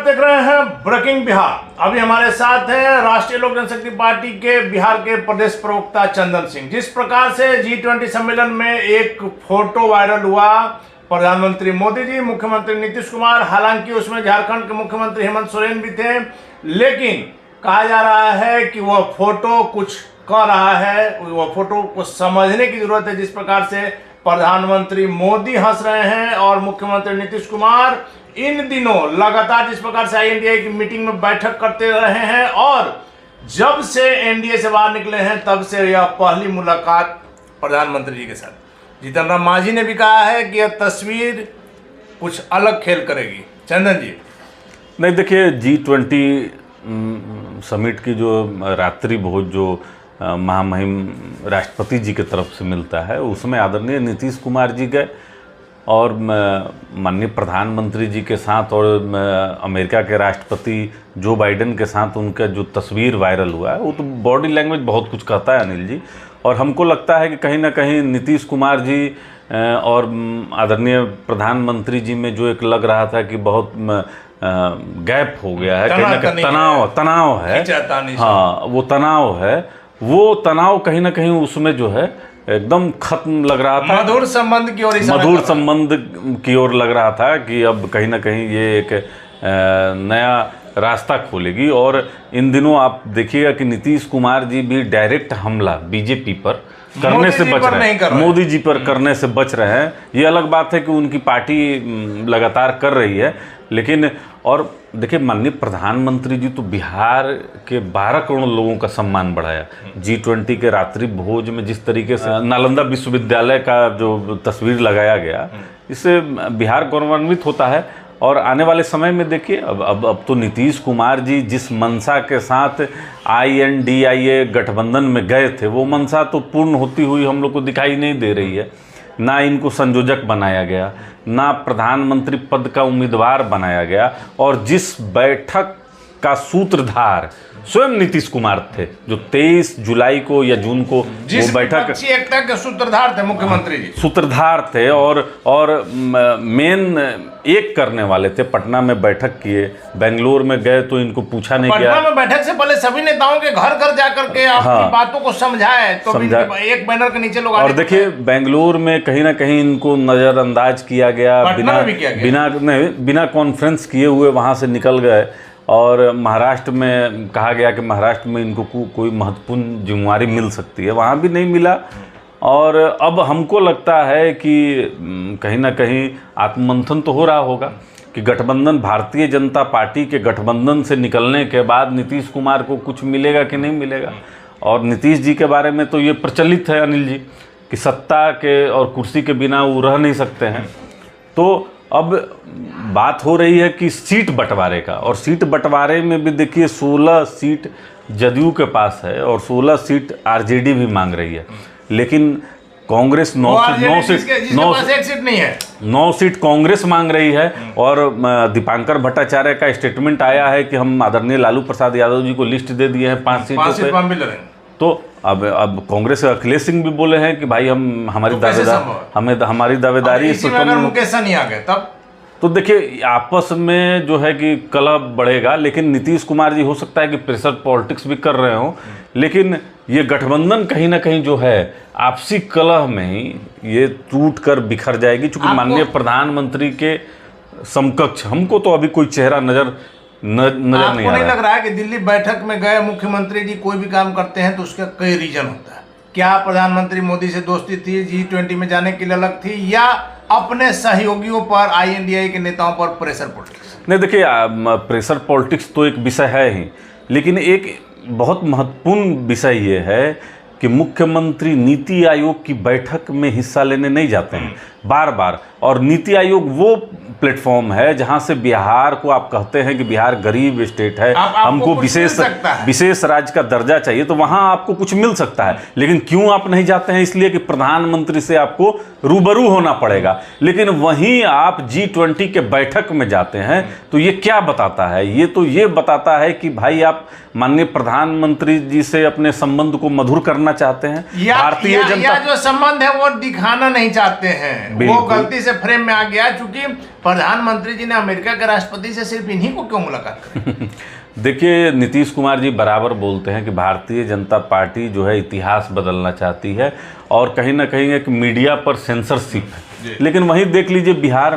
देख रहे हैं ब्रेकिंग बिहार। अभी हमारे साथ हैं राष्ट्रीय लोक जनशक्ति पार्टी के बिहार के प्रदेश प्रवक्ता चंदन सिंह। जिस प्रकार से G20 सम्मेलन में एक फोटो वायरल हुआ, प्रधानमंत्री मोदी जी, मुख्यमंत्री नीतीश कुमार, हालांकि उसमें झारखंड के मुख्यमंत्री हेमंत सोरेन भी थे, लेकिन कहा जा रहा है कि वह फोटो कुछ कह रहा है, वह फोटो को समझने की जरूरत है। जिस प्रकार से प्रधानमंत्री मोदी हंस रहे हैं और मुख्यमंत्री नीतीश कुमार इन दिनों लगातार जिस प्रकार से INDA की मीटिंग में बैठक करते रहे हैं और जब से NDA से बाहर निकले हैं तब से यह पहली मुलाकात प्रधानमंत्री जी के साथ। जीतन राम मांझी ने भी कहा है कि यह तस्वीर कुछ अलग खेल करेगी। चंदन जी, नहीं देखिए, G20 समिट की जो रात्रि भोज जो महामहिम राष्ट्रपति जी की तरफ से मिलता है, उसमें आदरणीय नीतीश कुमार जी गए और माननीय प्रधानमंत्री जी के साथ और अमेरिका के राष्ट्रपति जो बाइडेन के साथ उनका जो तस्वीर वायरल हुआ है, वो तो बॉडी लैंग्वेज बहुत कुछ कहता है अनिल जी। और हमको लगता है कि कहीं ना कहीं नीतीश कुमार जी और आदरणीय प्रधानमंत्री जी में जो एक लग रहा था कि बहुत गैप हो गया है, कहीं ना कहीं तनाव है। हाँ, वो तनाव कहीं ना कहीं उसमें जो है एकदम खत्म लग रहा था। मधुर संबंध की ओर लग रहा था कि अब कहीं ना कहीं ये एक नया रास्ता खोलेगी। और इन दिनों आप देखिएगा कि नीतीश कुमार जी भी डायरेक्ट हमला बीजेपी पर करने से बच रहे हैं, मोदी जी पर करने से बच रहे हैं। ये अलग बात है कि उनकी पार्टी लगातार कर रही है, लेकिन और देखिए माननीय प्रधानमंत्री जी तो बिहार के 12 करोड़ लोगों का सम्मान बढ़ाया। G20 के रात्रि भोज में जिस तरीके से नालंदा विश्वविद्यालय का जो तस्वीर लगाया गया, इससे बिहार गौरवान्वित होता है। और आने वाले समय में देखिए अब तो नीतीश कुमार जी जिस मंशा के साथ INDIA गठबंधन में गए थे, वो मंशा तो पूर्ण होती हुई हम लोग को दिखाई नहीं दे रही है। ना इनको संयोजक बनाया गया, ना प्रधानमंत्री पद का उम्मीदवार बनाया गया, और जिस बैठक का सूत्रधार स्वयं नीतीश कुमार थे, जो 23 जुलाई को या जून को वो बैठक एकता के सूत्रधार थे, मुख्यमंत्री जी सूत्रधार थे और मेन एक करने वाले थे। पटना में बैठक किए, बेंगलोर में गए तो इनको पूछा नहीं गया। पटना में बैठक से पहले सभी नेताओं के घर घर जाकर के अपनी बातों को समझाए, तो एक बैनर के नीचे लोग और देखिए बेंगलोर में कहीं ना कहीं इनको नजरअंदाज किया गया, बिना कॉन्फ्रेंस किए हुए वहां से निकल गए। और महाराष्ट्र में कहा गया कि महाराष्ट्र में इनको कोई महत्वपूर्ण जिम्मेवारी मिल सकती है, वहाँ भी नहीं मिला। और अब हमको लगता है कि कहीं ना कहीं आत्ममंथन तो हो रहा होगा कि गठबंधन, भारतीय जनता पार्टी के गठबंधन से निकलने के बाद नीतीश कुमार को कुछ मिलेगा कि नहीं मिलेगा। और नीतीश जी के बारे में तो ये प्रचलित है अनिल जी कि सत्ता के और कुर्सी के बिना वो रह नहीं सकते हैं। तो अब बात हो रही है कि सीट बंटवारे का, और सीट बंटवारे में भी देखिए 16 सीट जदयू के पास है और 16 सीट RJD भी मांग रही है, लेकिन कांग्रेस 9 सीट कांग्रेस मांग रही है। और दीपांकर भट्टाचार्य का स्टेटमेंट आया है कि हम आदरणीय लालू प्रसाद यादव जी को लिस्ट दे दिए हैं 5 सीटों पे। तो अब कांग्रेस अखिलेश सिंह भी बोले हैं कि भाई हमारी दावेदारी मुकेश नहीं आ गए तब तो देखिए आपस में जो है कि कलह बढ़ेगा। लेकिन नीतीश कुमार जी हो सकता है कि प्रेशर पॉलिटिक्स भी कर रहे हो, लेकिन ये गठबंधन कहीं ना कहीं जो है आपसी कलह में ही ये टूट कर बिखर जाएगी। चूंकि माननीय प्रधानमंत्री के समकक्ष हमको तो अभी कोई चेहरा नजर नहीं लग रहा है कि दिल्ली बैठक में गए मुख्यमंत्री जी कोई भी काम करते हैं तो उसका कई रीजन होता है। क्या प्रधानमंत्री मोदी से दोस्ती थी, G20 में जाने के लिए अलग थी, या अपने सहयोगियों पर INDA के नेताओं पर प्रेशर पॉलिटिक्स? नहीं देखिए, प्रेशर पॉलिटिक्स तो एक विषय है ही, लेकिन एक बहुत महत्वपूर्ण विषय ये है कि मुख्यमंत्री नीति आयोग की बैठक में हिस्सा लेने नहीं जाते हैं बार बार। और नीति आयोग वो प्लेटफॉर्म है जहां से बिहार को आप कहते हैं कि बिहार गरीब स्टेट है, हमको विशेष राज्य का दर्जा चाहिए, तो वहां आपको कुछ मिल सकता है। लेकिन क्यों आप नहीं जाते हैं? इसलिए कि प्रधानमंत्री से आपको रूबरू होना पड़ेगा। लेकिन वहीं आप G20 के बैठक में जाते हैं तो ये क्या बताता है? ये बताता है कि भाई आप माननीय प्रधानमंत्री जी से अपने संबंध को मधुर करना चाहते हैं, भारतीय जनता जो संबंध है वो दिखाना नहीं चाहते हैं, वो गलती से फ्रेम में आ गया। चूंकि प्रधानमंत्री जी ने अमेरिका के राष्ट्रपति से सिर्फ इन्हीं को क्यों मुलाकात करी? देखिए, नीतीश कुमार जी बराबर बोलते हैं कि भारतीय जनता पार्टी जो है इतिहास बदलना चाहती है और कहीं ना कहीं एक मीडिया पर सेंसरशिप है। लेकिन वहीं देख लीजिए बिहार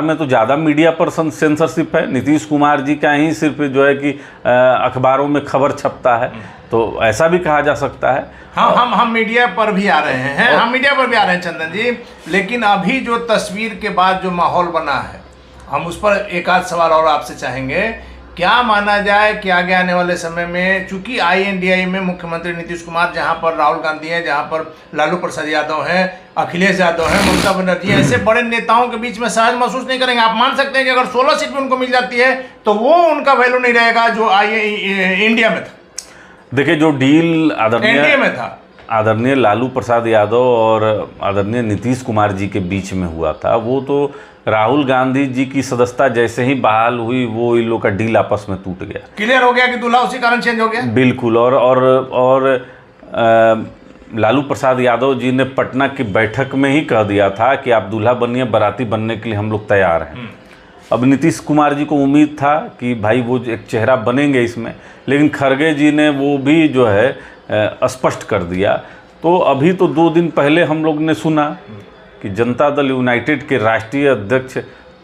में तो ज़्यादा मीडिया पर सेंसरशिप है। नीतीश कुमार जी का ही सिर्फ जो है कि अखबारों में खबर छपता है, तो ऐसा भी कहा जा सकता है। हम मीडिया पर भी आ रहे हैं, हम मीडिया पर भी आ रहे हैं चंदन जी, लेकिन अभी जो तस्वीर के बाद जो माहौल बना है, हम उस पर एक आध सवाल और आपसे चाहेंगे। क्या माना जाए कि आगे आने वाले समय में, चूंकि INDI में मुख्यमंत्री नीतीश कुमार, जहां पर राहुल गांधी हैं, जहां पर लालू प्रसाद यादव हैं, अखिलेश यादव हैं, ममता बनर्जी हैं, ऐसे बड़े नेताओं के बीच में सहज महसूस नहीं करेंगे? आप मान सकते हैं कि अगर 16 सीट भी उनको मिल जाती है तो वो उनका वैल्यू नहीं रहेगा जो इंडिया में था। देखिए, जो डील एनडीए में था, आदरणीय लालू प्रसाद यादव और आदरणीय नीतीश कुमार जी के बीच में हुआ था, वो तो राहुल गांधी जी की सदस्यता जैसे ही बहाल हुई वो इन लोग का डील आपस में टूट गया, क्लियर हो गया कि दूल्हा उसी कारण चेंज हो गया। बिल्कुल। और लालू प्रसाद यादव जी ने पटना की बैठक में ही कह दिया था कि आप दूल्हा बनिए, बाराती बनने के लिए हम लोग तैयार हैं। अब नीतीश कुमार जी को उम्मीद था कि भाई वो एक चेहरा बनेंगे इसमें, लेकिन खरगे जी ने वो भी जो है स्पष्ट कर दिया। तो अभी तो 2 दिन पहले हम लोग ने सुना कि जनता दल यूनाइटेड के राष्ट्रीय अध्यक्ष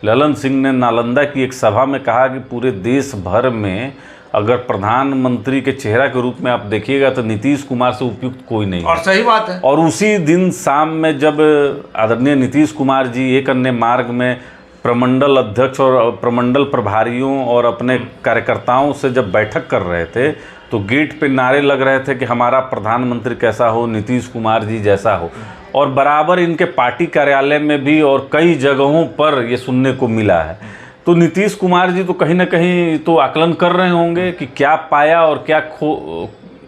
ललन सिंह ने नालंदा की एक सभा में कहा कि पूरे देश भर में अगर प्रधानमंत्री के चेहरा के रूप में आप देखिएगा तो नीतीश कुमार से उपयुक्त कोई नहीं। और सही बात है। और उसी दिन शाम में जब आदरणीय नीतीश कुमार जी एक अन्य मार्ग में प्रमंडल अध्यक्ष और प्रमंडल प्रभारियों और अपने कार्यकर्ताओं से जब बैठक कर रहे थे तो गेट पे नारे लग रहे थे कि हमारा प्रधानमंत्री कैसा हो, नीतीश कुमार जी जैसा हो। और बराबर इनके पार्टी कार्यालय में भी और कई जगहों पर ये सुनने को मिला है। तो नीतीश कुमार जी तो कहीं ना कहीं तो आकलन कर रहे होंगे कि क्या पाया और क्या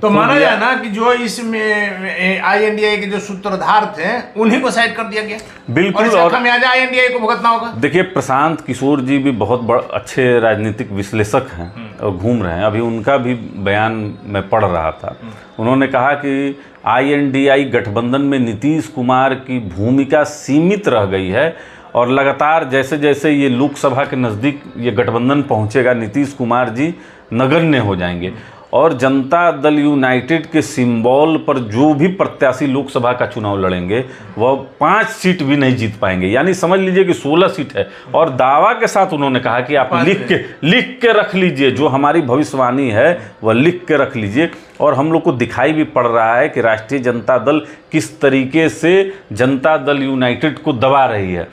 तो माना जाए ना कि जो इसमें INDI के जो सूत्रधार थे उन्हीं को साइड कर दिया गया। बिल्कुल। और खामियाजा INDI को भुगतना होगा। देखिए, प्रशांत किशोर जी भी बहुत अच्छे राजनीतिक विश्लेषक हैं और घूम रहे हैं। अभी उनका भी बयान मैं पढ़ रहा था। उन्होंने कहा कि INDI गठबंधन में नीतीश कुमार की भूमिका सीमित रह गई है और लगातार जैसे जैसे ये लोकसभा के नज़दीक ये गठबंधन पहुंचेगा नीतीश कुमार जी नगण्य हो जाएंगे और जनता दल यूनाइटेड के सिंबल पर जो भी प्रत्याशी लोकसभा का चुनाव लड़ेंगे वह 5 सीट भी नहीं जीत पाएंगे। यानी समझ लीजिए कि 16 सीट है। और दावा के साथ उन्होंने कहा कि आप लिख के रख लीजिए, जो हमारी भविष्यवाणी है वह लिख के रख लीजिए। और हम लोग को दिखाई भी पड़ रहा है कि राष्ट्रीय जनता दल किस तरीके से जनता दल यूनाइटेड को दबा रही है।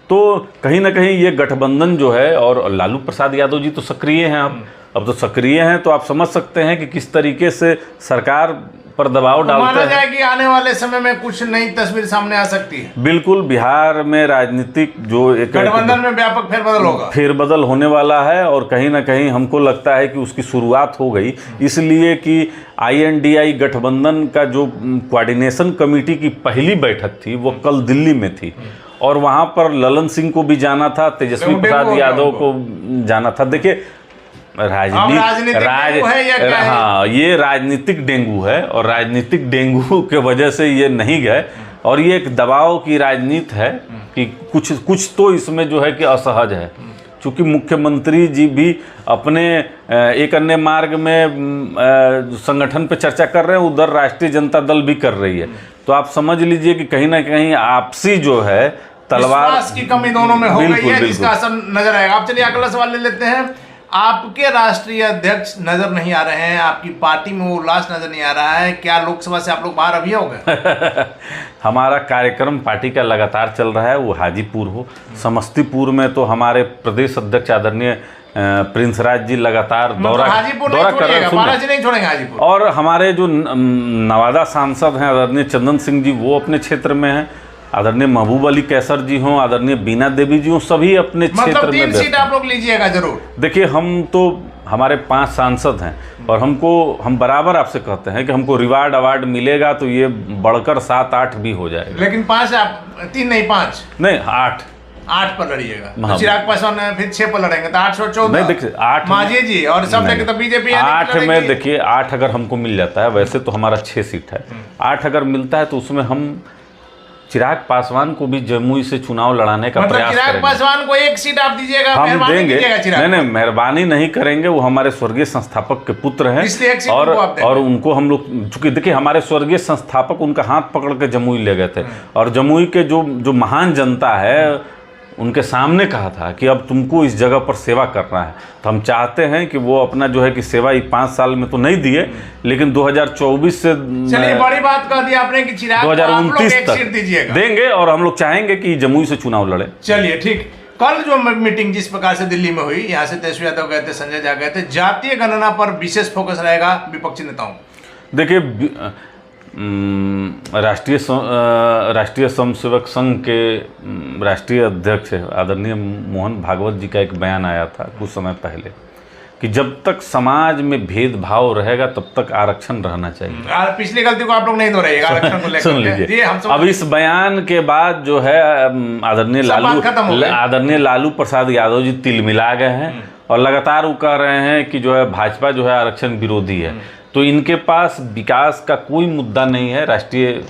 तो कहीं ना कहीं ये गठबंधन जो है, और लालू प्रसाद यादव जी तो सक्रिय हैं, अब तो सक्रिय हैं, तो आप समझ सकते हैं कि किस तरीके से सरकार पर दबाव डालते हैं। माना जाए कि आने वाले समय में कुछ नई तस्वीर सामने आ सकती है। बिल्कुल। बिहार में राजनीतिक जो एक गठबंधन में व्यापक फेरबदल होगा, फेरबदल होने वाला है और कहीं ना कहीं हमको लगता है कि उसकी शुरुआत हो गई, इसलिए कि INDI गठबंधन का जो कोऑर्डिनेशन कमेटी की पहली बैठक थी वो कल दिल्ली में थी और वहाँ पर ललन सिंह को भी जाना था, तेजस्वी प्रसाद यादव को जाना था। देखिए, हाँ, ये राजनीतिक डेंगू है और राजनीतिक डेंगू के वजह से ये नहीं गए और ये एक दबाव की राजनीति है कि कुछ तो इसमें जो है कि असहज है। चूँकि मुख्यमंत्री जी भी अपने एक अन्य मार्ग में संगठन पे चर्चा कर रहे हैं, उधर राष्ट्रीय जनता दल भी कर रही है। तो आप समझ लीजिए कि कहीं ना कहीं आपसी जो है तलवार की कमी दोनों में हो गई है, जिसका असर नजर आएगा। आप चलिए अगला सवाल ले लेते हैं। आपके राष्ट्रीय अध्यक्ष नजर नहीं आ रहे हैं, आपकी पार्टी में वो उल्लास नजर नहीं आ रहा है, क्या लोकसभा से आप लोग बाहर अभी हो गए? हमारा कार्यक्रम पार्टी का लगातार चल रहा है, वो हाजीपुर हो, समस्तीपुर में तो हमारे प्रदेश अध्यक्ष आदरणीय प्रिंस राज जी लगातार दौरा कर रहे हैं। और हमारे जो नवादा सांसद हैं आदरणीय चंदन सिंह जी, वो अपने क्षेत्र में हैं। आदरणीय महबूब अली कैसर जी हों, आदरणीय बीना देवी जी हों, सभी अपने क्षेत्र में 3 सीट आप लोग लीजिएगा जरूर। देखिए, हम तो हमारे 5 सांसद हैं और हम बराबर आपसे कहते हैं कि हमको रिवार्ड अवार्ड मिलेगा तो ये बढ़कर 7-8 भी हो जाएगा। लेकिन 5 आप 3 नहीं 5 नहीं 8 पर लड़िएगा। चिराग पासवान फिर 6 पर लड़ेंगे तो 814 नहीं। देखिए 8 मांझी जी और सब लेके तो बीजेपी 8 में, देखिए 8 अगर हमको मिल जाता है, वैसे तो हमारा 6 सीट है, 8 अगर मिलता है तो उसमें हम चिराग पासवान को भी जमुई से चुनाव लड़ाने का प्रयास चिराग करेंगे। पासवान को एक सीट आप दीजिएगा, हम मेहरबानी देंगे। कीजिएगा चिराग। नहीं, मेहरबानी नहीं करेंगे, वो हमारे स्वर्गीय संस्थापक के पुत्र हैं, इसलिए एक सीट उनको आप देंगे। और उनको हम लोग, चूंकि देखिए हमारे स्वर्गीय संस्थापक उनका हाथ पकड़ के जमुई ले गए थे, और जमुई के जो महान जनता है उनके सामने कहा था कि अब तुमको इस जगह पर सेवा करना है। तो हम चाहते हैं कि वो अपना जो है कि सेवा 5 साल में तो नहीं दिए, लेकिन 2024 से चलिए बड़ी बात कह दी आपने कि चिराग को आप लोग 2029 एक सीट तक दीजिएगा, देंगे, और हम लोग चाहेंगे कि जमुई से चुनाव लड़े। चलिए ठीक। कल जो मीटिंग जिस प्रकार से दिल्ली में हुई, यहाँ से तेजस्वी यादव गए थे, संजय झा गए थे, जातीय गणना पर विशेष फोकस रहेगा विपक्षी नेताओं। देखिए, राष्ट्रीय स्वयंसेवक संघ के राष्ट्रीय अध्यक्ष आदरणीय मोहन भागवत जी का एक बयान आया था कुछ समय पहले कि जब तक समाज में भेदभाव रहेगा तब तक आरक्षण रहना चाहिए। पिछली गलती को आप लोग नहीं दोहराइएगा आरक्षण को लेकर। सुन लीजिए, अब इस बयान के बाद जो है आदरणीय लालू प्रसाद यादव जी तिलमिला गए हैं, और लगातार वो कह रहे हैं कि जो है भाजपा जो है आरक्षण विरोधी है। तो इनके पास विकास का कोई मुद्दा नहीं है, राष्ट्रीय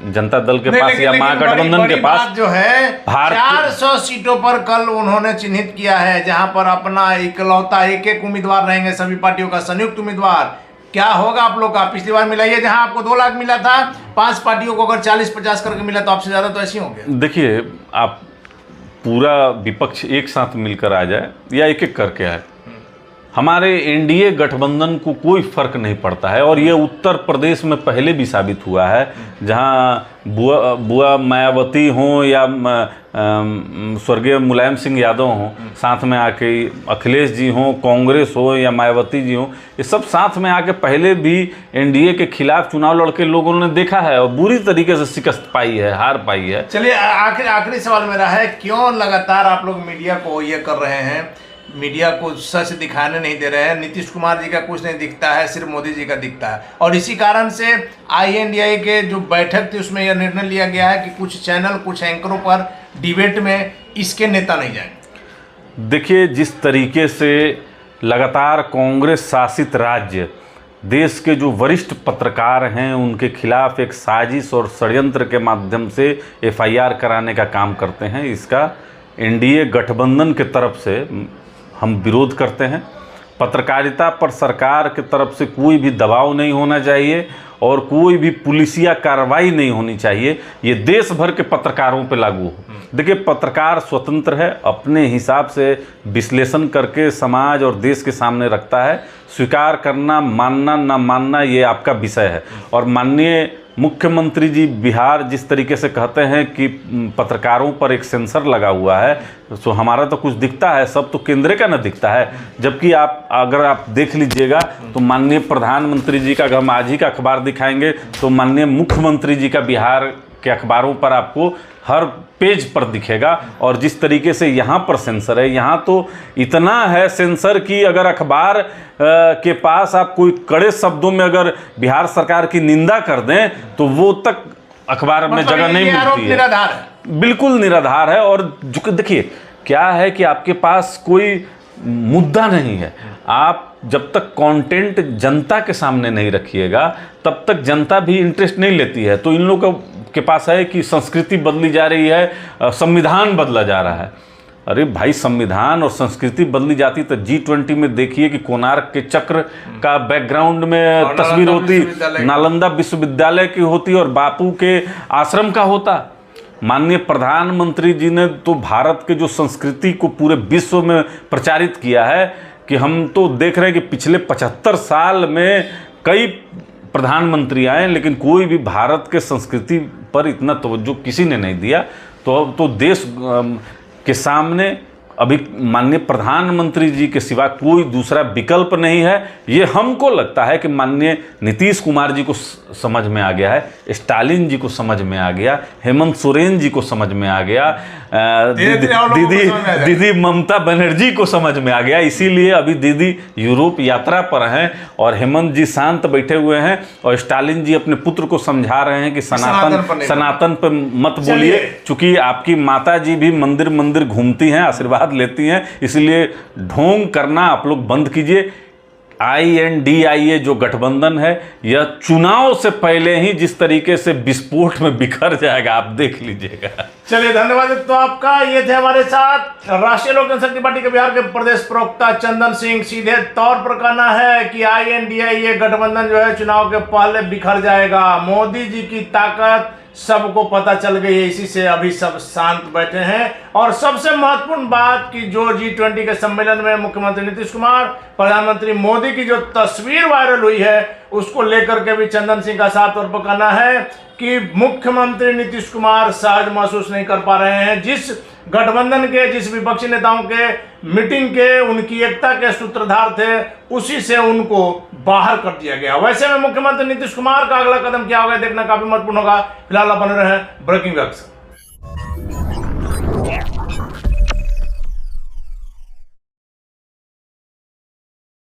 जनता दल के पास या महागठबंधन के पास जो है 400 सीटों पर कल उन्होंने चिन्हित किया है, जहां पर अपना इकलौता एक उम्मीदवार रहेंगे, सभी पार्टियों का संयुक्त उम्मीदवार। क्या होगा आप लोग का? पिछली बार मिलाइए, जहां आपको 2 लाख मिला था, 5 पार्टियों को अगर 40-50 करके मिला तो आपसे ज्यादा तो ऐसे ही होंगे। देखिए, आप पूरा विपक्ष एक साथ मिलकर आ जाए या एक एक करके आए, हमारे एनडीए गठबंधन को कोई फर्क नहीं पड़ता है। और ये उत्तर प्रदेश में पहले भी साबित हुआ है, जहां बुआ मायावती हों या स्वर्गीय मुलायम सिंह यादव हों, साथ में आके अखिलेश जी हों, कांग्रेस हो या मायावती जी हों, ये सब साथ में आके पहले भी एनडीए के खिलाफ चुनाव लड़के लोगों ने देखा है और बुरी तरीके से शिकस्त पाई है, हार पाई है। चलिए आखिरी सवाल मेरा है, क्यों लगातार आप लोग मीडिया को ये कर रहे हैं, मीडिया को सच दिखाने नहीं दे रहे हैं? नीतीश कुमार जी का कुछ नहीं दिखता है, सिर्फ मोदी जी का दिखता है, और इसी कारण से INDI के जो बैठक थी उसमें यह निर्णय लिया गया है कि कुछ चैनल, कुछ एंकरों पर डिबेट में इसके नेता नहीं जाएंगे। देखिए, जिस तरीके से लगातार कांग्रेस शासित राज्य देश के जो वरिष्ठ पत्रकार हैं उनके खिलाफ एक साजिश और षड्यंत्र के माध्यम से FIR कराने का काम करते हैं, इसका एनडीए गठबंधन के तरफ से हम विरोध करते हैं। पत्रकारिता पर सरकार की तरफ से कोई भी दबाव नहीं होना चाहिए और कोई भी पुलिसिया कार्रवाई नहीं होनी चाहिए। ये देश भर के पत्रकारों पे लागू हो। देखिए, पत्रकार स्वतंत्र है, अपने हिसाब से विश्लेषण करके समाज और देश के सामने रखता है। स्वीकार करना, मानना ना मानना ये आपका विषय है। और माननीय मुख्यमंत्री जी बिहार जिस तरीके से कहते हैं कि पत्रकारों पर एक सेंसर लगा हुआ है, तो हमारा तो कुछ दिखता है, सब तो केंद्र का ना दिखता है। जबकि अगर आप देख लीजिएगा तो माननीय प्रधानमंत्री जी का, हम आज ही का अखबार दिखाएंगे तो माननीय मुख्यमंत्री जी का बिहार के अखबारों पर आपको हर पेज पर दिखेगा। और जिस तरीके से यहाँ पर सेंसर है, यहाँ तो इतना है सेंसर कि अगर अखबार के पास आप कोई कड़े शब्दों में अगर बिहार सरकार की निंदा कर दें तो वो तक अखबार में जगह नहीं मिलती है। बिल्कुल निराधार है। और देखिए, क्या है कि आपके पास कोई मुद्दा नहीं है। आप जब तक कंटेंट जनता के सामने नहीं रखिएगा तब तक जनता भी इंटरेस्ट नहीं लेती है। तो इन लोगों के पास है कि संस्कृति बदली जा रही है, संविधान बदला जा रहा है। अरे भाई, संविधान और संस्कृति बदली जाती तो G20 में देखिए कि कोणार्क के चक्र का बैकग्राउंड में तस्वीर होती, नालंदा विश्वविद्यालय की होती और बापू के आश्रम का होता। माननीय प्रधानमंत्री जी ने तो भारत के जो संस्कृति को पूरे विश्व में प्रचारित किया है कि हम तो देख रहे हैं कि पिछले 75 साल में कई प्रधानमंत्री आए लेकिन कोई भी भारत के संस्कृति पर इतना तवज्जो किसी ने नहीं दिया। तो देश के सामने अभी माननीय प्रधानमंत्री जी के सिवा कोई दूसरा विकल्प नहीं है। ये हमको लगता है कि माननीय नीतीश कुमार जी को समझ में आ गया है, स्टालिन जी को समझ में आ गया, हेमंत सोरेन जी को समझ में आ गया, दीदी ममता बनर्जी को समझ में आ गया। इसीलिए अभी दीदी यूरोप यात्रा पर हैं और हेमंत जी शांत बैठे हुए हैं और स्टालिन जी अपने पुत्र को समझा रहे हैं कि सनातन पर मत बोलिए, चूंकि आपकी माता जी भी मंदिर मंदिर घूमती हैं, आशीर्वाद लेती हैं, इसलिए ढोंग करना आप लोग बंद कीजिए। INDIA जो गठबंधन है यह चुनाव से पहले ही जिस तरीके से विस्फोट में बिखर जाएगा, आप देख लीजिएगा। चलिए, धन्यवाद तो आपका। ये थे हमारे साथ राष्ट्रीय लोक जनशक्ति पार्टी के बिहार के प्रदेश प्रवक्ता चंदन सिंह। सीधे तौर पर कहना है कि INDIA गठबंधन जो है चुनाव के पहले बिखर जाएगा। मोदी जी की ताकत सबको पता चल गई है, इसी से अभी सब शांत बैठे हैं। और सबसे महत्वपूर्ण बात कि जो G20 के सम्मेलन में मुख्यमंत्री नीतीश कुमार, प्रधानमंत्री मोदी की जो तस्वीर वायरल हुई है उसको लेकर के भी चंदन सिंह का साफ तौर पर कहना है कि मुख्यमंत्री नीतीश कुमार सहज महसूस नहीं कर पा रहे हैं। जिस गठबंधन के, जिस विपक्षी नेताओं के मीटिंग के उनकी एकता के सूत्रधार थे, उसी से उनको बाहर कर दिया गया। वैसे में मुख्यमंत्री नीतीश कुमार का अगला कदम क्या होगा देखना काफी महत्वपूर्ण होगा। फिलहाल आप बने रहे ब्रेकिंग व्यक्स।